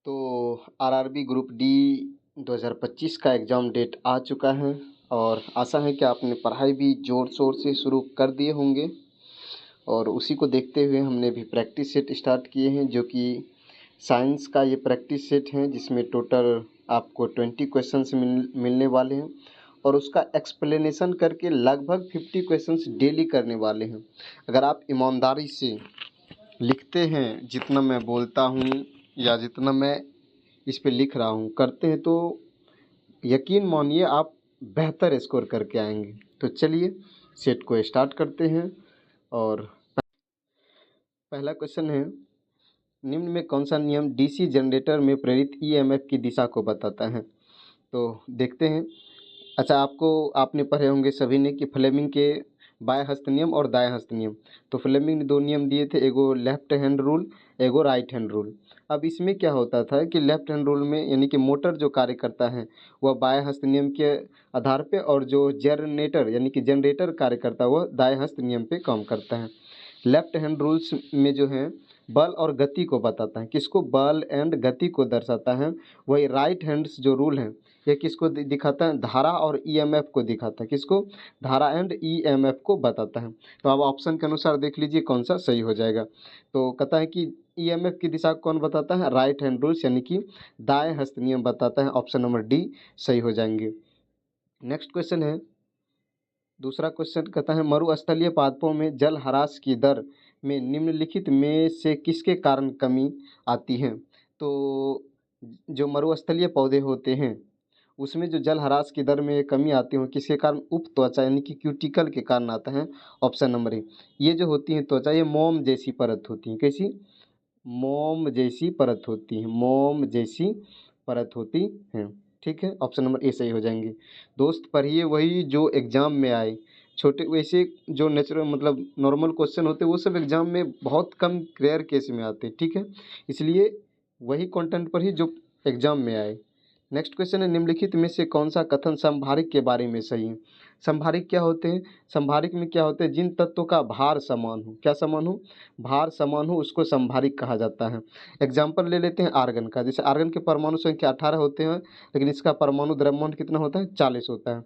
तो RRB group D 2025 का exam date आ चुका है और आशा है कि आपने पढ़ाई भी ज़ोर शोर से शुरू कर दिए होंगे और उसी को देखते हुए हमने भी प्रैक्टिस सेट स्टार्ट किए हैं, जो कि साइंस का ये प्रैक्टिस सेट है जिसमें टोटल आपको 20 क्वेश्चंस मिलने वाले हैं और उसका एक्सप्लेनेशन करके लगभग 50 क्वेश्चंस डेली करने वाले हैं। अगर आप ईमानदारी से लिखते हैं, जितना मैं बोलता हूँ या जितना मैं इस पे लिख रहा हूँ करते हैं, तो यकीन मानिए आप बेहतर स्कोर करके आएंगे। तो चलिए सेट को स्टार्ट करते हैं और पहला क्वेश्चन है, निम्न में कौन सा नियम डीसी जनरेटर में प्रेरित ईएमएफ की दिशा को बताता है। तो देखते हैं। अच्छा, आपने पढ़े होंगे सभी ने कि फ्लेमिंग के बाएं हस्त नियम और दाएं हस्त नियम। तो फ्लेमिंग ने दो नियम दिए थे, एगो लेफ्ट हैंड रूल, एगो राइट हैंड रूल। अब इसमें क्या होता था कि लेफ्ट हैंड रूल में यानी कि मोटर जो कार्य करता है वह बाएं हस्त नियम के आधार पे, और जो जनरेटर यानी कि जनरेटर कार्य करता है वह दाएं हस्त नियम पे काम करता है। लेफ्ट हैंड रूल्स में जो है बल और गति को बताता है, किसको, बल एंड गति को दर्शाता है। वही राइट हैंड्स जो रूल है ये किसको दिखाता है, धारा और ईएमएफ को दिखाता है, किसको, धारा एंड ईएमएफ को बताता है। तो अब ऑप्शन के अनुसार देख लीजिए कौन सा सही हो जाएगा। तो कहता है कि ईएमएफ की दिशा कौन बताता है, राइट हैंड रूल्स यानी कि दाएं हस्त नियम बताता है। ऑप्शन नंबर डी सही हो जाएंगे। नेक्स्ट क्वेश्चन है, दूसरा क्वेश्चन कहता है, मरुस्थलीय पादपों में जल ह्रास की दर में निम्नलिखित में से किसके कारण कमी आती है। तो जो मरुस्थलीय पौधे होते हैं उसमें जो जल ह्रास की दर में कमी आती है किसके कारण, उप त्वचा यानी कि क्यूटिकल के कारण आता है। Option number A. ये जो होती है त्वचा, ये मोम जैसी परत होती है, कैसी, मोम जैसी परत होती है, मोम जैसी परत होती है। ठीक है, ऑप्शन नंबर ए सही हो जाएंगे। दोस्त पढ़िए वही जो एग्जाम में आए, छोटे वैसे जो नेचुरल मतलब नॉर्मल क्वेश्चन होते हैं वो सब एग्जाम में बहुत कम रेयर केस में आते हैं। ठीक है, इसलिए वही कंटेंट पढ़िए जो एग्जाम में आए। नेक्स्ट क्वेश्चन है, निम्नलिखित में से कौन सा कथन संभारिक के बारे में सही है। संभारिक क्या होते हैं, संभारिक में क्या होते हैं, जिन तत्वों का भार समान हो, क्या समान हो, भार समान हो, उसको संभारिक कहा जाता है। एग्जाम्पल ले लेते हैं आर्गन का, जैसे आर्गन के परमाणु संख्या 18 होते हैं लेकिन इसका परमाणु द्रव्यमान कितना होता है, 40 होता है।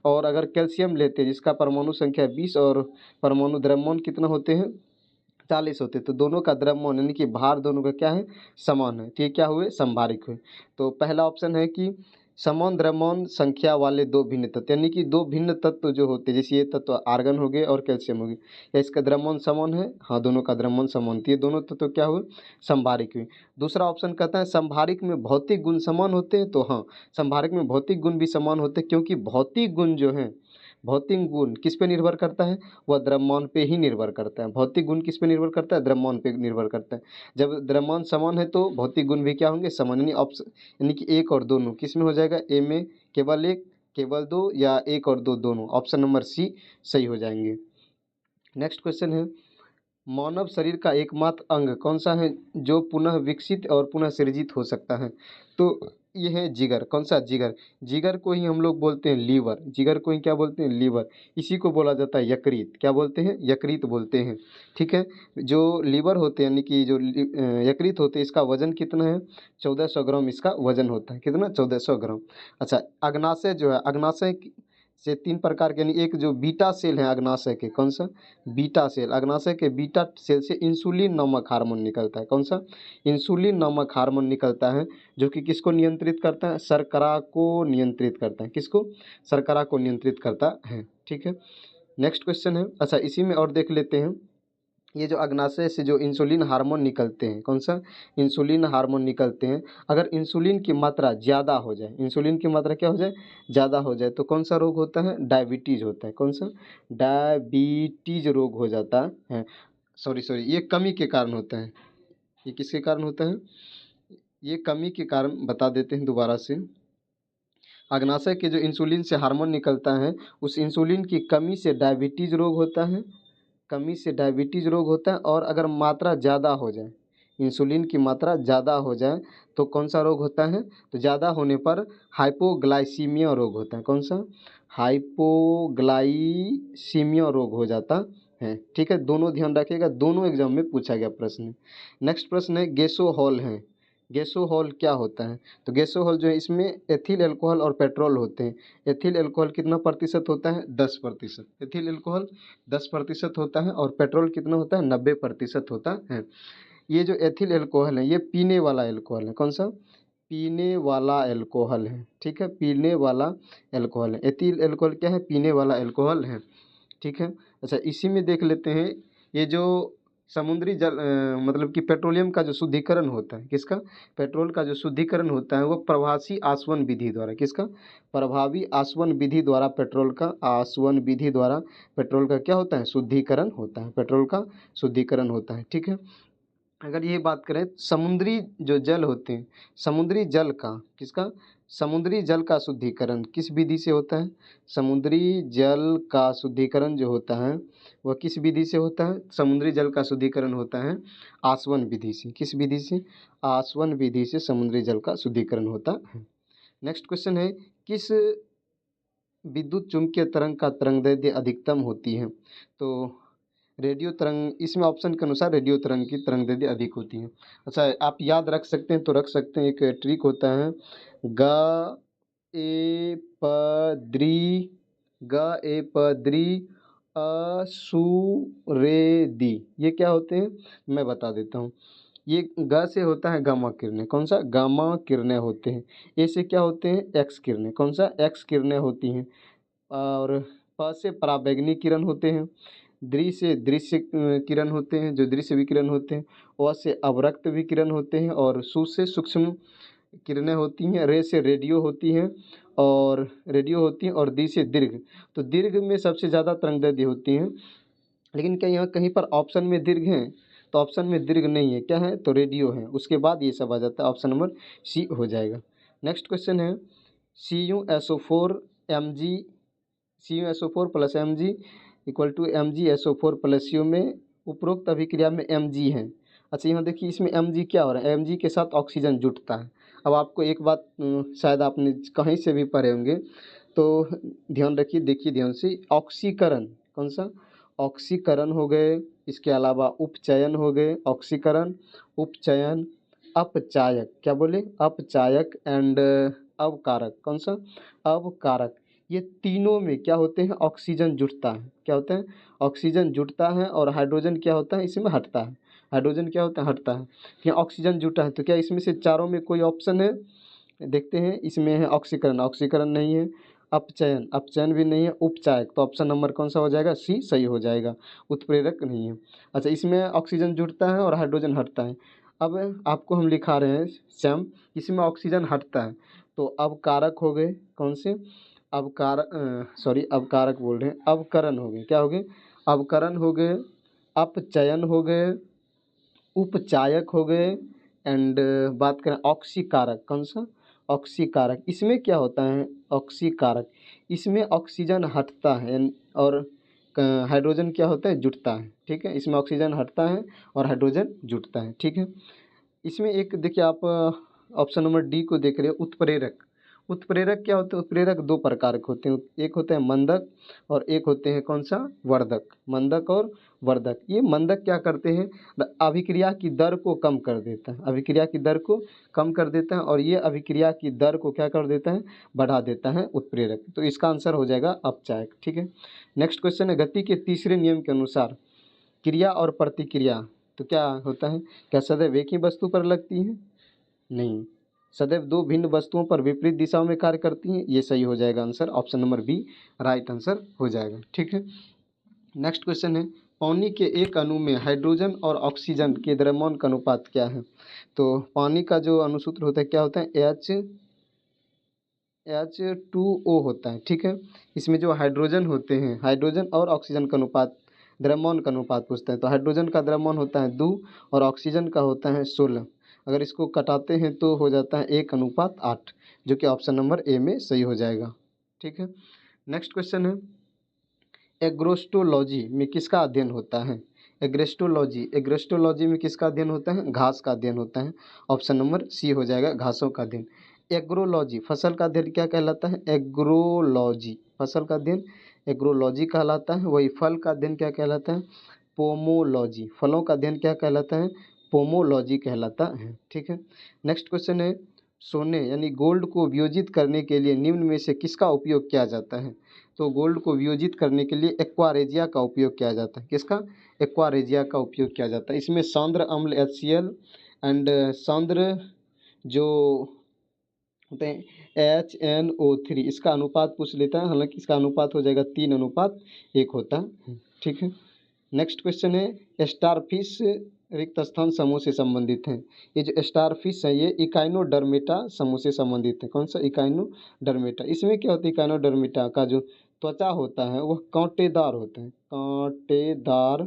और अगर कैल्शियम लेते हैं जिसका परमाणु संख्या 20 और परमाणु द्रव्यमान कितना होते हैं, 40 होते, तो दोनों का द्रव्यमान यानी कि भार दोनों का क्या है, समान है। तो ये क्या हुए, संभारिक हुए। तो पहला ऑप्शन है कि समान द्रव्यमान संख्या वाले दो भिन्न तत्व, यानी कि दो भिन्न तत्व जो होते हैं, जैसे ये तत्व आर्गन हो गए और कैल्शियम हो गए, या इसका द्रव्यमान समान है, हाँ दोनों का द्रव्यमान समान, तो ये दोनों तत्व क्या हुए, संभारिक हुए। दूसरा ऑप्शन कहता है संभारिक में भौतिक गुण समान होते हैं, तो हाँ संभारिक में भौतिक गुण भी समान होते हैं, क्योंकि भौतिक गुण जो है, भौतिक गुण किस पे निर्भर करता है, वह द्रव्यमान पे ही निर्भर करता है। भौतिक गुण किस पे निर्भर करता है, द्रव्यमान पे निर्भर करता है। जब द्रव्यमान समान है तो भौतिक गुण भी क्या होंगे, समान, यानी ऑप्शन यानी कि एक और दोनों किस में हो जाएगा, ए में केवल एक, केवल दो, या एक और दो दोनों, ऑप्शन नंबर सी सही हो जाएंगे। नेक्स्ट क्वेश्चन है, मानव शरीर का एकमात्र अंग कौन सा है जो पुनः विकसित और पुनः सृजित हो सकता है। तो ये है जिगर। कौन सा, जिगर। जिगर को ही हम लोग बोलते हैं लीवर, जिगर को ही क्या बोलते हैं, लीवर। इसी को बोला जाता है यकृत, क्या बोलते हैं, यकृत बोलते हैं। ठीक है, जो लीवर होते हैं यानी कि जो यकृत होते हैं इसका वजन कितना है, 1400 ग्राम इसका वजन होता है, कितना, 1400 ग्राम। अच्छा, अग्नाशय जो है, अग्नाशय से तीन प्रकार के, यानी एक जो बीटा सेल है अग्नाशय के, कौन सा, बीटा सेल। अग्नाशय के बीटा सेल से इंसुलिन नामक हार्मोन निकलता है, कौन सा, इंसुलिन नामक हार्मोन निकलता है, जो कि किसको नियंत्रित करता है, शर्करा को नियंत्रित करता है, किसको, शर्करा को नियंत्रित करता है। ठीक है, नेक्स्ट क्वेश्चन है, अच्छा इसी में और देख लेते हैं, ये जो अग्नाशय से जो इंसुलिन हार्मोन निकलते हैं, कौन सा, इंसुलिन हार्मोन निकलते हैं, अगर इंसुलिन की मात्रा ज़्यादा हो जाए, इंसुलिन की मात्रा क्या हो जाए, ज़्यादा हो जाए, तो कौन सा रोग होता है, डायबिटीज़ होता है, कौन सा, डायबिटीज़ रोग हो जाता है। सॉरी सॉरी, ये कमी के कारण होता है, ये किसके कारण होता है, ये कमी के कारण, बता देते हैं दोबारा से। अग्नाशय के जो इंसुलिन से हार्मोन निकलता है उस इंसुलिन की कमी से डायबिटीज़ रोग होता है, कमी से डायबिटीज़ रोग होता है। और अगर मात्रा ज़्यादा हो जाए, इंसुलिन की मात्रा ज़्यादा हो जाए तो कौन सा रोग होता है, तो ज़्यादा होने पर हाइपोग्लाइसीमिया रोग होता है, कौन सा, हाइपोग्लाइसीमिया रोग हो जाता है। ठीक है, दोनों ध्यान रखिएगा, दोनों एग्जाम में पूछा गया प्रश्न। नेक्स्ट प्रश्न है, गैसो हॉल है, गैसोहॉल क्या होता है? तो गैसोहॉल जो है इसमें एथिल अल्कोहल और पेट्रोल होते हैं। एथिल अल्कोहल कितना प्रतिशत होता है? 10%। एथिल अल्कोहल 10% होता है और पेट्रोल कितना होता है? 90% होता है। ये जो एथिल अल्कोहल है ये पीने वाला अल्कोहल है। कौन सा? पीने वाला अल्कोहल है। ठीक है, पीने वाला अल्कोहल है। एथिल अल्कोहल क्या है? पीने वाला अल्कोहल है। ठीक है। अच्छा, इसी में देख लेते हैं ये जो समुद्री जल मतलब कि पेट्रोलियम का जो शुद्धिकरण होता है, किसका? पेट्रोल का जो शुद्धिकरण होता है वो प्रवासी आसवन विधि द्वारा, किसका? प्रभावी आसवन विधि द्वारा पेट्रोल का, आसवन विधि द्वारा पेट्रोल का क्या होता है? शुद्धिकरण होता है। पेट्रोल का शुद्धिकरण होता है। ठीक है। अगर ये बात करें समुद्री जो जल होते हैं, समुद्री जल का, किसका? समुद्री जल का शुद्धिकरण किस विधि से होता है? समुद्री जल का शुद्धिकरण जो होता है वह किस विधि से होता है? समुद्री जल का शुद्धिकरण होता है आसवन विधि से। किस विधि से? आसवन विधि से समुद्री जल का शुद्धिकरण होता है। नेक्स्ट क्वेश्चन है, किस विद्युत चुम्बकीय तरंग का तरंगदैर्ध्य अधिकतम होती है? तो रेडियो तरंग, इसमें ऑप्शन के अनुसार रेडियो तरंग की तरंगदैर्ध्य अधिक होती है। अच्छा, आप याद रख सकते हैं तो रख सकते हैं, एक ट्रिक होता है ग ए प द्री, ग ए प द्री अ सु रे दी, ये क्या होते हैं मैं बता देता हूँ। ये ग से होता है गामा किरणें। कौन सा? गामा किरणें होते हैं। ए से क्या होते हैं? एक्स किरणें। कौन सा? एक्स किरणें होती हैं। और प से पराबैंगनी किरण होते हैं। दृ से दृश्य किरण होते हैं, जो दृश्य विकिरण होते हैं। व से अवरक्त विकिरण होते हैं और सु से सूक्ष्म किरणें होती हैं। रे से रेडियो होती हैं और रेडियो होती हैं और दी से दीर्घ। तो दीर्घ में सबसे ज़्यादा तरंगदैर्ध्य होती हैं, लेकिन क्या यहाँ कहीं पर ऑप्शन में दीर्घ है? तो ऑप्शन में दीर्घ नहीं है। क्या है? तो रेडियो है। उसके बाद ये सब आ जाता है, ऑप्शन नंबर सी हो जाएगा। नेक्स्ट क्वेश्चन है, CuSO4 Mg, CuSO4 plus Mg equal to MgSO4 plus U में उपरोक्त अभिक्रिया में Mg है। अच्छा, यहाँ देखिए इसमें Mg क्या हो रहा है? Mg के साथ ऑक्सीजन जुटता है। अब आपको एक बात शायद आपने कहीं से भी पढ़े होंगे तो ध्यान रखिए, देखिए ध्यान से। ऑक्सीकरण, कौन सा? ऑक्सीकरण हो गए, इसके अलावा उपचयन हो गए, ऑक्सीकरण, उपचयन, अपचायक, क्या बोले? अपचायक एंड अवकारक। कौन सा? अवकारक। ये तीनों में क्या होते हैं? ऑक्सीजन जुटता है। क्या होता है? ऑक्सीजन जुटता है और हाइड्रोजन क्या होता है? इसमें हटता है। हाइड्रोजन क्या होता है? हटता है। यहाँ ऑक्सीजन जुटा है तो क्या इसमें से चारों में कोई ऑप्शन है? देखते हैं, इसमें है ऑक्सीकरण, ऑक्सीकरण नहीं है। अपचयन, अपचयन भी नहीं है। उपचायक, तो ऑप्शन नंबर कौन सा हो जाएगा? सी सही हो जाएगा। उत्प्रेरक नहीं है। अच्छा, इसमें ऑक्सीजन जुड़ता है और हाइड्रोजन हटता है। अब आपको हम लिखा रहे हैं श्याम, इसमें ऑक्सीजन हटता है तो अवकारक हो गए। कौन से? अवकारक बोल रहे हैं, अवकरण हो गए। क्या हो गए? अवकरण हो गए, अपचयन हो गए, उपचायक हो गए एंड बात करें ऑक्सीकारक। कौन सा? ऑक्सीकारक। इसमें क्या होता है? ऑक्सीकारक, इसमें ऑक्सीजन हटता है और हाइड्रोजन क्या होता है? जुटता है। ठीक है, इसमें ऑक्सीजन हटता है और हाइड्रोजन जुटता है। ठीक है। इसमें एक देखिए आप ऑप्शन नंबर डी को देख रहे हो, उत्प्रेरक। उत्प्रेरक क्या होते हैं? उत्प्रेरक दो प्रकार के होते हैं, एक होते हैं मंदक और एक होते हैं कौन सा? वर्धक। मंदक और वर्धक। ये मंदक क्या करते हैं? अभिक्रिया की दर को कम कर देता है। अभिक्रिया की दर को कम कर देता है और ये अभिक्रिया की दर को क्या कर देता है? बढ़ा देता है उत्प्रेरक। तो इसका आंसर हो जाएगा अपचायक। ठीक है। नेक्स्ट क्वेश्चन है, गति के तीसरे नियम के अनुसार क्रिया और प्रतिक्रिया तो क्या होता है? क्या सदैव एक ही वस्तु पर लगती है? नहीं, सदैव दो भिन्न वस्तुओं पर विपरीत दिशाओं में कार्य करती हैं। ये सही हो जाएगा answer, option number B right answer हो जाएगा। ठीक है। नेक्स्ट क्वेश्चन है, पानी के एक अणु में हाइड्रोजन और ऑक्सीजन के द्रव्यमान का अनुपात क्या है? तो पानी का जो अणुसूत्र होता है क्या होता है? H2O होता है। ठीक है। इसमें जो हाइड्रोजन होते हैं, हाइड्रोजन और ऑक्सीजन का अनुपात, द्रव्यमान का अनुपात पूछते हैं तो हाइड्रोजन का द्रव्यमान होता है 2 और ऑक्सीजन का होता है 16। अगर इसको कटाते हैं तो हो जाता है 1:8, जो कि ऑप्शन नंबर ए में सही हो जाएगा। ठीक है। नेक्स्ट क्वेश्चन है, एग्रोस्टोलॉजी में किसका अध्ययन होता है? एग्रोस्टोलॉजी, एग्रोस्टोलॉजी में किसका अध्ययन होता है? घास का अध्ययन होता है। ऑप्शन नंबर सी हो जाएगा, घासों का अध्ययन। एग्रोलॉजी, फसल का अध्ययन क्या कहलाता है? एग्रोलॉजी, फसल का अध्ययन एग्रोलॉजी कहलाता है। वही फल का अध्ययन क्या कहलाता है? पोमोलॉजी, फलों का अध्ययन क्या कहलाता है? पोमोलॉजी कहलाता है। ठीक है, नेक्स्ट क्वेश्चन है, सोने यानी गोल्ड को वियोजित करने के लिए निम्न में से किसका उपयोग किया जाता है? तो गोल्ड को वियोजित करने के लिए एक्वारेजिया का उपयोग किया जाता है। किसका? एक्वारेजिया का उपयोग किया जाता है। इसमें सांद्र अम्ल HCl एंड सांद्र जो होते हैं HNO3, इसका अनुपात पूछ लेता है, हालांकि इसका अनुपात हो जाएगा 3:1 होता है। ठीक है, नेक्स्ट क्वेश्चन है, स्टारफिश रिक्त स्थान समूह से संबंधित है। ये जो स्टारफिश है ये इकाइनोडर्मेटा समूह से संबंधित है। कौन सा? इकाइनोडर्मेटा। इसमें क्या होता है? इकाइनोडर्मेटा का जो त्वचा होता है वह कांटेदार होता है, कांटेदार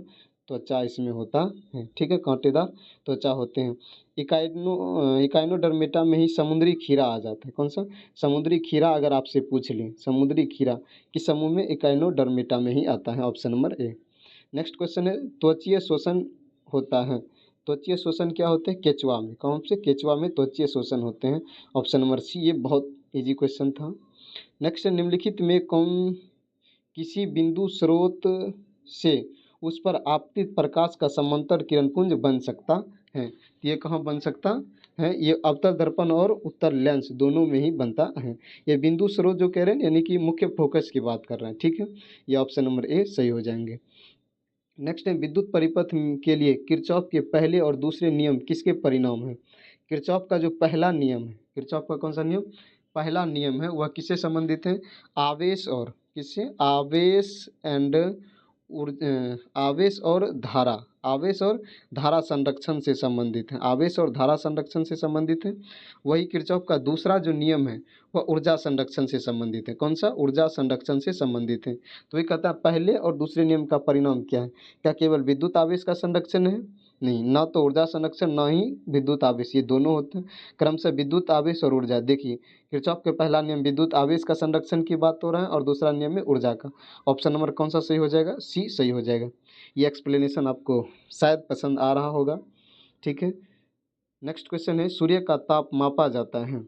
त्वचा इसमें होता है। ठीक है, कांटेदार त्वचा होते हैं। इकाइनोडर्मेटा में ही समुद्री खीरा आ जाता है। कौन सा? समुद्री खीरा अगर आपसे पूछ लें, समुद्री खीरा किस समूह में? इकाइनोडर्मेटा में ही आता है, option number A. Next question है, त्वचीय शोषण होता है। त्वचीय शोषण क्या होते हैं? केचुआ में। कौन से? केचुआ में त्वचीय शोषण होते हैं, ऑप्शन नंबर सी। ये बहुत इजी क्वेश्चन था। नेक्स्ट, निम्नलिखित में कौन किसी बिंदु स्रोत से उस पर आपतित प्रकाश का समांतर किरणपुंज बन सकता है? तो ये कहाँ बन सकता है? ये अवतल दर्पण और उत्तर लेंस दोनों में ही बनता है। ये बिंदु स्रोत जो कह रहे हैं यानी कि मुख्य फोकस की बात कर रहे हैं। ठीक है, ये ऑप्शन नंबर ए सही हो जाएंगे। नेक्स्ट है, विद्युत परिपथ के लिए किरचॉफ के पहले और दूसरे नियम किसके परिणाम है? किरचॉफ का जो पहला नियम है, किरचॉफ का कौन सा नियम? पहला नियम है, वह किससे संबंधित है? आवेश और किससे? आवेश और धारा, आवेश और धारा संरक्षण से संबंधित है। आवेश और धारा संरक्षण से संबंधित है। वही किरचॉफ का दूसरा जो नियम है वह ऊर्जा संरक्षण से संबंधित है। कौन सा? ऊर्जा संरक्षण से संबंधित है। तो ये कहता है पहले और दूसरे नियम का परिणाम क्या है? क्या केवल विद्युत आवेश का संरक्षण है? नहीं, ना तो ऊर्जा संरक्षण ना ही विद्युत आवेश, ये दोनों होते हैं क्रमशः विद्युत आवेश और ऊर्जा। देखिए, किरचॉफ के पहला नियम विद्युत आवेश का संरक्षण की बात हो रहा है और दूसरा नियम में ऊर्जा का। ऑप्शन नंबर कौन सा सही हो जाएगा? सी सही हो जाएगा। ये एक्सप्लेनेशन आपको शायद पसंद आ रहा होगा। ठीक है, नेक्स्ट क्वेश्चन है, सूर्य का ताप मापा जाता है।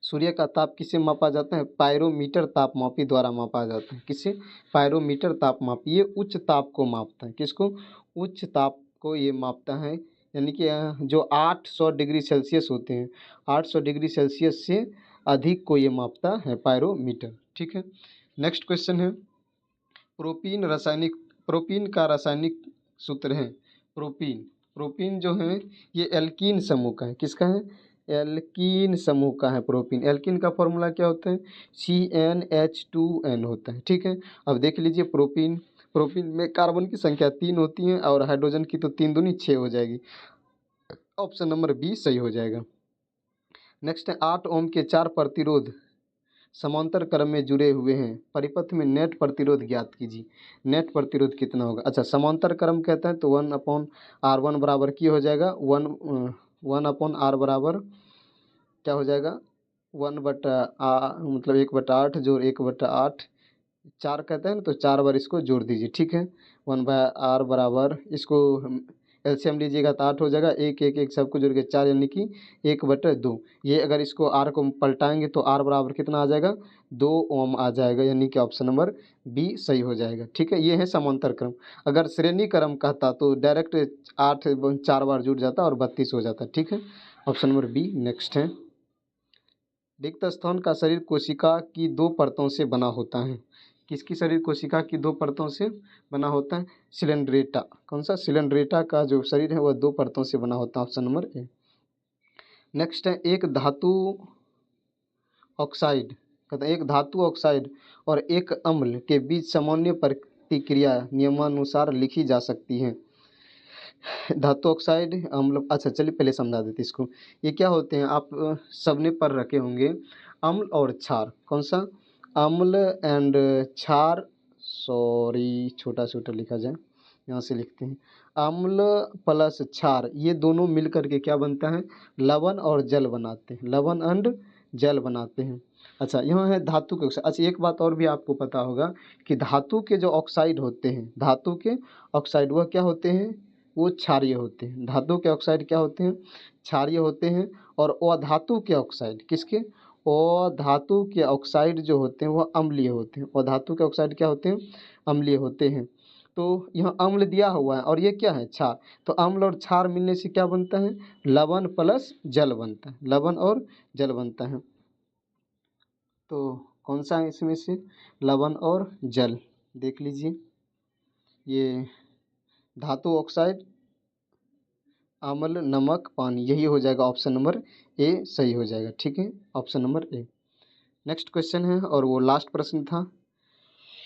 सूर्य का ताप किससे मापा जाता है? पायरोमीटर तापमापी द्वारा मापा जाता है। किससे? पायरोमीटर तापमापी। ये उच्च ताप को मापता है। किसको? उच्च ताप को ये मापता है, यानी कि जो 800 डिग्री सेल्सियस होते हैं, 800 डिग्री सेल्सियस से अधिक को ये मापता है पायरोमीटर। ठीक है, नेक्स्ट क्वेश्चन है, प्रोपीन का रासायनिक सूत्र है। प्रोपीन जो है ये एल्कीन समूह का है। किसका है? एल्कीन समूह का है प्रोपीन। एल्कीन का फॉर्मूला क्या होता है? CnH2n होता है। ठीक है, अब देख लीजिए, प्रोपीन में कार्बन की संख्या 3 होती है और हाइड्रोजन की तो 3 दूनी 6 हो जाएगी। ऑप्शन नंबर बी सही हो जाएगा। नेक्स्ट है, 8 ओम के 4 प्रतिरोध समांतर क्रम में जुड़े हुए हैं, परिपथ में नेट प्रतिरोध ज्ञात कीजिए। नेट प्रतिरोध कितना होगा? अच्छा, समांतर क्रम कहते हैं तो 1/R1 बराबर की हो जाएगा 1/R बराबर क्या हो जाएगा? मतलब 1/8 जोड़ 1/8, 4 कहते हैं ना, तो 4 बार इसको जोड़ दीजिए। ठीक है, 1/R बराबर, इसको एलसीएम लीजिएगा तो 8 हो जाएगा, 1 सबको जोड़ के 4 यानी कि 1/2। ये अगर इसको आर को पलटाएंगे तो आर बराबर कितना आ जाएगा? 2 ओम आ जाएगा, यानी कि ऑप्शन नंबर बी सही हो जाएगा। ठीक है, ये है समांतर क्रम। अगर श्रेणी क्रम कहता तो डायरेक्ट 8 4 बार जुड़ जाता और 32 हो जाता। ठीक है, ऑप्शन नंबर बी। नेक्स्ट है, रिक्त स्थान का शरीर कोशिका की 2 परतों से बना होता है। किसकी शरीर कोशिका की 2 परतों से बना होता है? सिलेंड्रेटा। कौन सा? सिलेंड्रेटा का जो शरीर है वह 2 परतों से बना होता है, ऑप्शन नंबर ए। नेक्स्ट है, एक धातु ऑक्साइड और एक अम्ल के बीच सामान्य प्रतिक्रिया नियमानुसार लिखी जा सकती है। धातु ऑक्साइड, अम्ल, अच्छा चलिए पहले समझा देते इसको। ये क्या होते हैं? आप सबने पढ़ रखे होंगे, अम्ल और क्षार। कौन सा? अम्ल एंड क्षार, सॉरी छोटा छोटा लिखा जाए, यहाँ से लिखते हैं, अम्ल प्लस क्षार, ये दोनों मिलकर के क्या बनता है? लवण और जल बनाते हैं, लवण एंड जल बनाते हैं। अच्छा, यहाँ है धातु के ऑक्साइड। अच्छा, एक बात और भी आपको पता होगा कि धातु के जो ऑक्साइड होते हैं, धातु के ऑक्साइड वह क्या होते हैं? वो क्षारीय होते हैं। धातु के ऑक्साइड क्या होते हैं? क्षारीय होते हैं। और अधातु के ऑक्साइड किसके? अधातु के ऑक्साइड जो होते हैं वह अम्लीय होते हैं। अधातु के ऑक्साइड क्या होते हैं? अम्लीय होते हैं। तो यहाँ अम्ल दिया हुआ है और ये क्या है, क्षार। तो अम्ल और क्षार मिलने से क्या बनता है, लवण प्लस जल बनता है, लवण और जल बनता है। तो कौन सा है इसमें से, लवण और जल। देख लीजिए, ये धातु ऑक्साइड, अम्ल, नमक, पानी, यही हो जाएगा ऑप्शन नंबर ए सही हो जाएगा। ठीक है, option number A. Next question है और वो लास्ट प्रश्न था।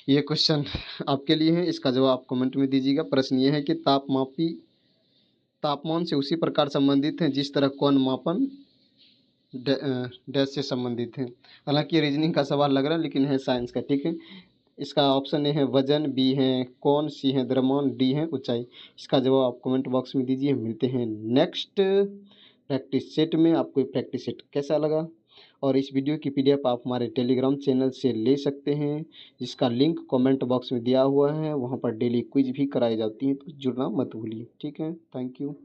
ये क्वेश्चन आपके लिए है, इसका जवाब आप कमेंट में दीजिएगा। प्रश्न ये है कि तापमापी तापमान से उसी प्रकार संबंधित है जिस तरह कोण मापन डैश से संबंधित है। हालांकि रीजनिंग का सवाल लग रहा है लेकिन है साइंस का। ठीक है, इसका ऑप्शन ए है वजन, बी है कोण, सी है द्रव्यमान, डी है ऊंचाई। इसका जवाब आप कमेंट बॉक्स में दीजिए। मिलते हैं नेक्स्ट प्रैक्टिस सेट में। आपको प्रैक्टिस सेट कैसा लगा, और इस वीडियो की पीडीएफ आप हमारे टेलीग्राम चैनल से ले सकते हैं, जिसका लिंक कमेंट बॉक्स में दिया हुआ है। वहाँ पर डेली क्विज भी कराई जाती है, तो जुड़ना मत भूलिए। ठीक है, थैंक यू।